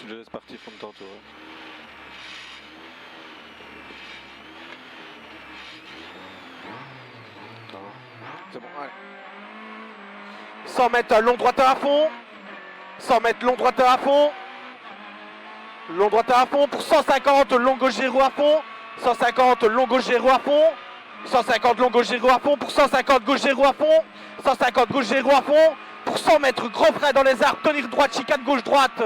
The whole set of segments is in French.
Tu le laisses partir comme tantôt. Ouais. C'est bon, allez. 100 mètres long droiteur à fond. 100 mètres long droiteur à fond. Long droiteur à fond pour 150 long gauche gyro à fond. 150 long gauche gyro à fond. 150 long gauche gyro à fond pour 150 gauche gyro à fond. 150 gauche gyro à fond pour 100 mètres gros frais dans les arbres. Tenir droite, chicane gauche droite.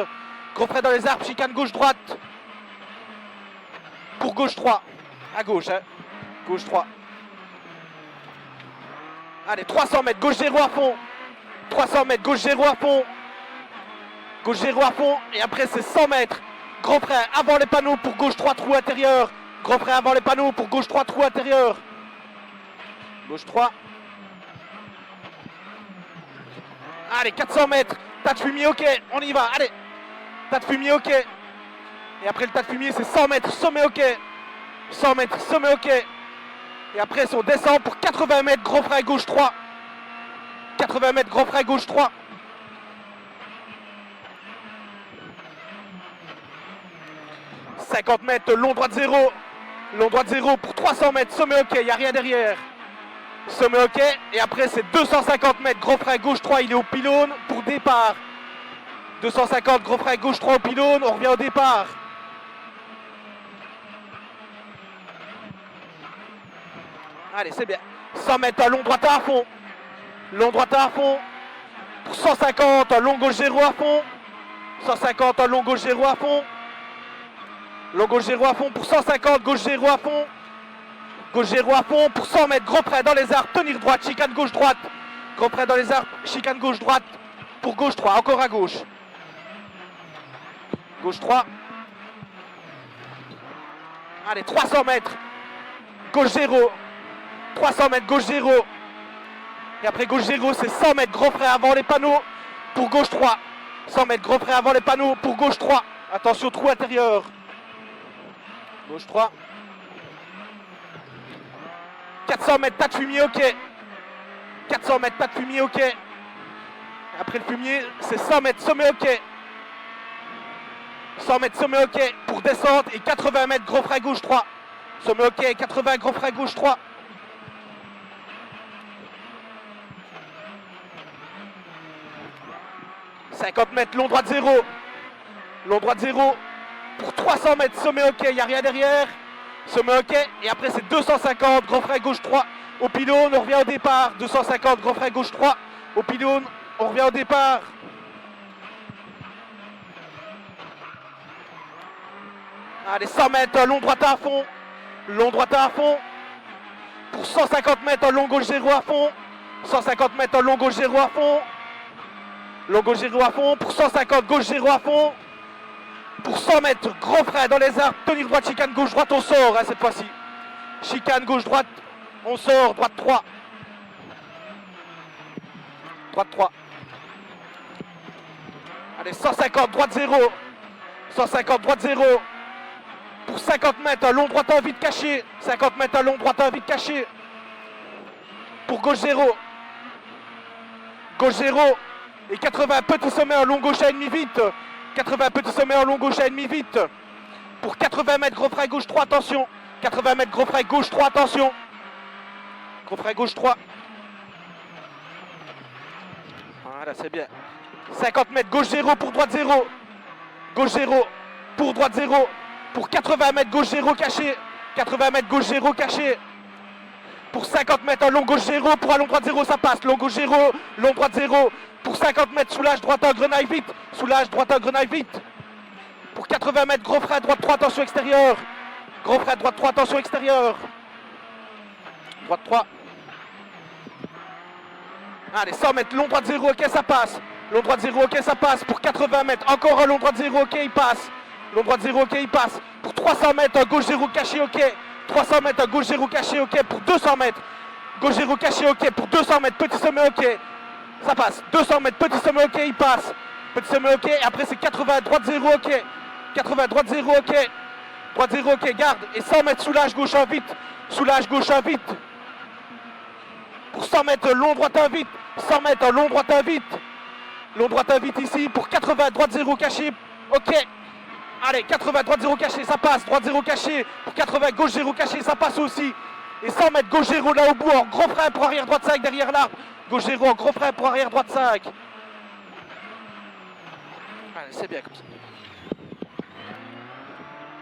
Gros frais dans les arbres, chicane gauche droite. Pour gauche 3. À gauche, hein. Gauche 3. Allez, 300 mètres, gauche 0 à fond. 300 mètres, gauche 0 à fond. Gauche 0 à fond. Et après, c'est 100 mètres. Gros frein avant les panneaux pour gauche 3 trous intérieur. Gros frein avant les panneaux pour gauche 3 trous intérieur. Gauche 3. Allez, 400 mètres. Tas de fumier, ok. On y va. Allez. Tas de fumier, ok. Et après le tas de fumier, c'est 100 mètres. Sommet, ok. 100 mètres, sommet, ok. Et après, si on descend pour 80 mètres, gros frein gauche 3. 80 mètres, gros frein gauche 3. « 50 mètres, long droite 0. Long droite 0 pour 300 mètres, sommet ok, il n'y a rien derrière. Sommet ok, et après c'est 250 mètres, gros frein gauche 3, il est au pylône pour départ. 250, gros frein gauche 3 au pylône, on revient au départ. Allez, c'est bien. 100 mètres, long droite à fond. Long droite à fond. Pour 150, long gauche 0 à fond. 150, long gauche 0 à fond. Long gauche 0 à fond pour 150, gauche 0 à fond. Gauche 0 à fond pour 100 mètres, gros frein dans les arbres, tenir droite, chicane gauche droite. Gros frein dans les arbres, chicane gauche droite. Pour gauche 3, encore à gauche. Gauche 3. Allez, 300 mètres. Gauche 0. 300 mètres, gauche 0. Et après gauche 0, c'est 100 mètres, gros frein avant les panneaux. Pour gauche 3. 100 mètres, gros frein avant les panneaux. Pour gauche 3. Attention, trou intérieur. Gauche 3. 400 mètres, tas de fumier, ok. 400 mètres, tas de fumier, ok. Après le fumier, c'est 100 mètres, sommet, ok. 100 mètres, sommet, ok. Pour descendre et 80 mètres, gros frein gauche 3. Sommet, ok. 80, gros frein gauche 3. « 50 mètres, long droite 0. Long droite 0. Pour 300 mètres, sommet ok, il n'y a rien derrière. Sommet ok, et après c'est 250, gros frein gauche 3 au pylône, on revient au départ. 250, gros frein gauche 3 au pylône, on revient au départ. Allez, 100 mètres, long droite à fond. Long droite à fond. Pour 150 mètres, long gauche 0 à fond. 150 mètres, long gauche 0 à fond. Long gauche 0 à fond. Pour 150, gauche 0 à fond. Pour 100 mètres, gros frein dans les arbres, tenir droite, chicane gauche droite, on sort hein, cette fois-ci. Chicane gauche droite, on sort, droite 3. Droite 3. Allez, 150, droite 0. 150, droite 0. Pour 50 mètres, long droite en vide caché. 50 mètres, long droite en vide caché. Pour gauche 0. Gauche 0. Et 80, petit sommet en long gauche à ennemi vite. 80, petit sommet en long gauche à ennemi vite. Pour 80 mètres, gros frein gauche 3, attention. 80 mètres, gros frein gauche 3, attention. Gros frein gauche 3. Voilà, c'est bien. 50 mètres, gauche 0 pour droite 0. Gauche 0 pour droite 0. Pour 80 mètres, gauche 0 caché. 80 mètres, gauche 0 caché. Pour 50 mètres, long gauche 0. Pour un long droite 0, ça passe. Long gauche 0, long droite 0. Pour 50 mètres, soulage droite en grenaille vite. Soulage droite en grenaille vite. Pour 80 mètres, gros frein droite 3, attention extérieur. Gros frein droite 3, attention extérieur. Droite 3. Allez, 100 mètres, long droite 0, ok, ça passe. Long droite 0, ok, ça passe. Pour 80 mètres, encore un long droite 0, ok, il passe. Long droite 0, ok, il passe. Pour 300 mètres, gauche 0 caché, ok. 300 mètres, gauche 0 caché, ok. Pour 200 mètres, gauche 0 caché, ok. Pour 200 mètres, petit sommet, ok. Ça passe. 200 mètres, petit sommet, ok, il passe. Petit sommet, ok. Et après, c'est 80, droite 0, ok. 80, droite 0, ok. Droite 0, ok, garde. Et 100 mètres, soulage gauche en vite. Soulage gauche en vite. Pour 100 mètres, long droite en vite. 100 mètres, long droite en vite. Long droite en vite ici. Pour 80, droite 0 caché. Ok. Allez, 80, droite 0 caché, ça passe. Droite 0 caché pour 80, gauche 0 caché, ça passe aussi. Et 100 mètres, gauche 0 là au bout, en gros frein pour arrière droite 5 derrière l'arbre. Gauche 0, en gros frein pour arrière droite 5. Allez, c'est bien comme ça.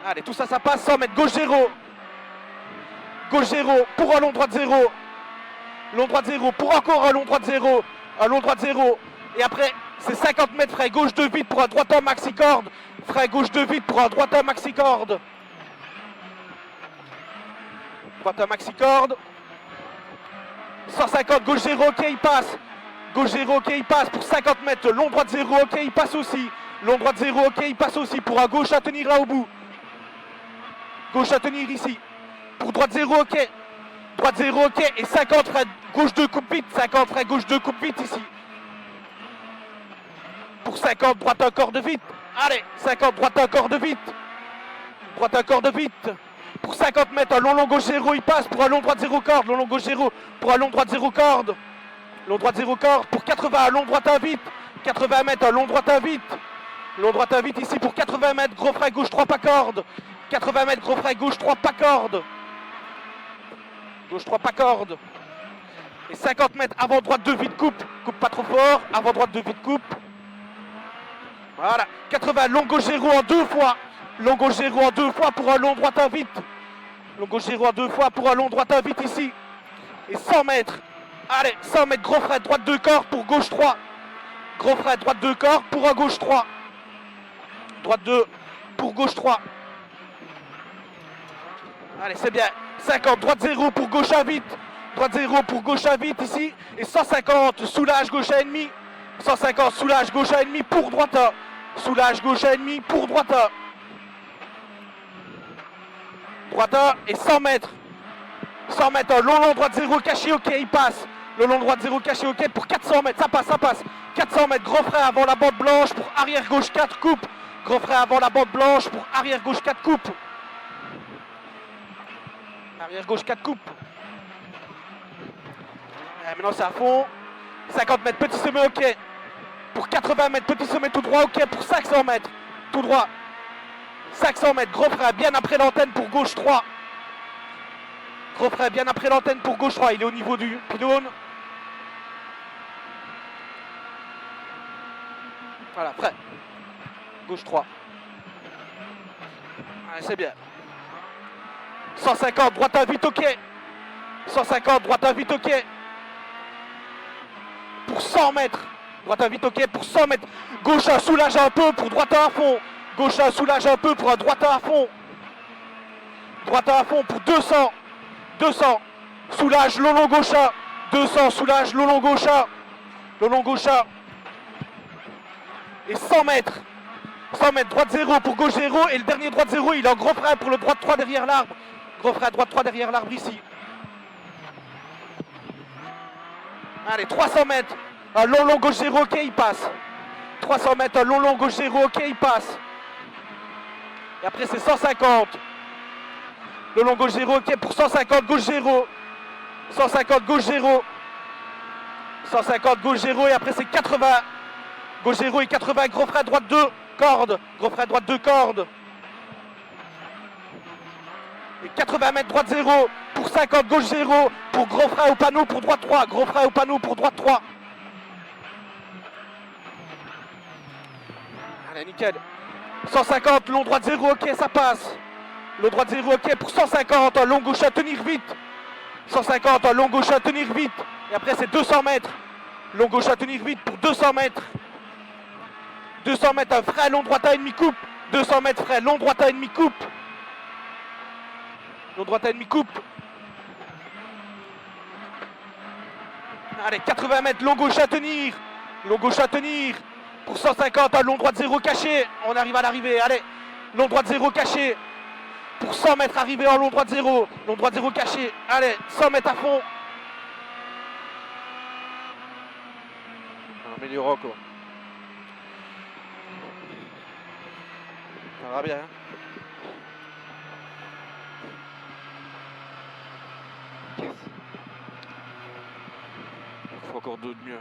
Allez, tout ça, ça passe. 100 mètres, gauche 0. Gauche 0, pour un long droite 0. Long droite 0, pour encore un long droite 0. Un long droite 0. Et après, c'est 50 mètres, frein gauche 2 vite pour un droitin maxi corde. Frein gauche 2 vite pour un droitin maxi corde. Droitin maxi corde. 150, gauche 0, ok, il passe. Gauche 0, ok, il passe pour 50 mètres. Long droite 0, ok, il passe aussi. Long droite 0, ok, il passe aussi pour un gauche à tenir là au bout. Gauche à tenir ici. Pour droite 0, ok. Droite 0, ok. Et 50, frein gauche 2, coupe vite. 50, frein gauche 2, coupe vite ici. Pour 50, droite un corde vite. Allez, 50, droite un corde vite. Droite un corde vite. Pour 50 mètres, un long gauche 0, il passe. Pour un long droite 0 corde. Long gauche 0. Pour un long droite 0 corde. Long droite 0 corde. Pour 80, un long droite 1 vite. 80 mètres, un long droite 1 vite. Long droite 1 vite ici pour 80 mètres. Gros frein gauche 3 pas corde. 80 mètres, gros frein gauche 3 pas corde. Gauche 3 pas corde. Et 50 mètres, avant droite 2 vite coupe. Coupe pas trop fort. Avant droite 2 vite coupe. Voilà. 80, long gauche 0 en 2 fois. Long gauche 0 en 2 fois pour un long droite 1 vite. Long gauche 0 en 2 fois pour un long droite 1 vite ici. Et 100 mètres. Allez, 100 mètres, gros frein droite 2 corps pour gauche 3. Gros frein droite 2 corps pour un gauche 3. Droite 2 pour gauche 3. Allez, c'est bien. 50, droite 0 pour gauche à vite. Droite 0 pour gauche à vite ici. Et 150, soulage gauche à ennemi. 150, soulage gauche à ennemi pour droite 1. Soulage gauche à ennemi pour droite 1. Droite 1 et 100 mètres. 100 mètres, long droite 0 caché, ok, il passe. Le long droite 0 caché, ok, pour 400 mètres, ça passe, ça passe. 400 mètres, gros frein avant la bande blanche pour arrière gauche 4 coupe. Gros frein avant la bande blanche pour arrière gauche 4 coupe. Arrière gauche 4 coupe. Maintenant c'est à fond. 50 mètres, petit sommet, ok. Pour 80 mètres, petit sommet tout droit, ok. Pour 500 mètres, tout droit. 500 mètres, gros frein bien après l'antenne pour gauche 3. Gros frein bien après l'antenne pour gauche 3. Il est au niveau du pylône. Voilà, frein. Gauche 3. Allez, c'est bien. 150, droite à vite, ok. 150, droite à vite, ok. Pour 100 mètres. Droite à vite, ok. Pour 100 mètres. Gauche à soulage un peu pour droite à fond. Gauche à soulage un peu pour un droite à fond. Droite à fond pour 200. 200. Soulage, long gauche à. 200, soulage, long gauche à. Long gauche à. Et 100 mètres. 100 mètres, droite 0 pour gauche 0. Et le dernier droite 0, il est en gros frein pour le droite 3 derrière l'arbre. Gros frein droite 3 derrière l'arbre ici. Allez, 300 mètres. Un long gauche 0, ok, il passe. 300 mètres, un long gauche 0, ok, il passe. Et après, c'est 150. Le long gauche 0, ok, pour 150, gauche 0. 150, gauche 0. 150, gauche 0. Et après, c'est 80. Gauche 0 et 80, gros frein droite 2, corde. Gros frein droite 2, corde. Et 80 mètres, droite 0. Pour 50, gauche 0. Pour gros frein au panneau, pour droite 3. Gros frein au panneau, pour droite 3. Allez, nickel. 150, long droite 0, ok, ça passe. Long droite 0, ok, pour 150, un long gauche à tenir vite. 150, un long gauche à tenir vite. Et après, c'est 200 mètres. Long gauche à tenir vite pour 200 mètres. 200 mètres, un frein long droite à ennemi coupe. 200 mètres, frein long droite à ennemi coupe. Long droite à ennemi coupe. Allez, 80 mètres, long gauche à tenir. Long gauche à tenir. Pour 150, un long droite 0 caché. On arrive à l'arrivée, allez. Long droite 0 caché. Pour 100 mètres arrivé en long droite 0. Long droite 0 caché. Allez, 100 mètres à fond. En améliorant quoi. Ça va bien. Hein, il faut encore 2 de mieux.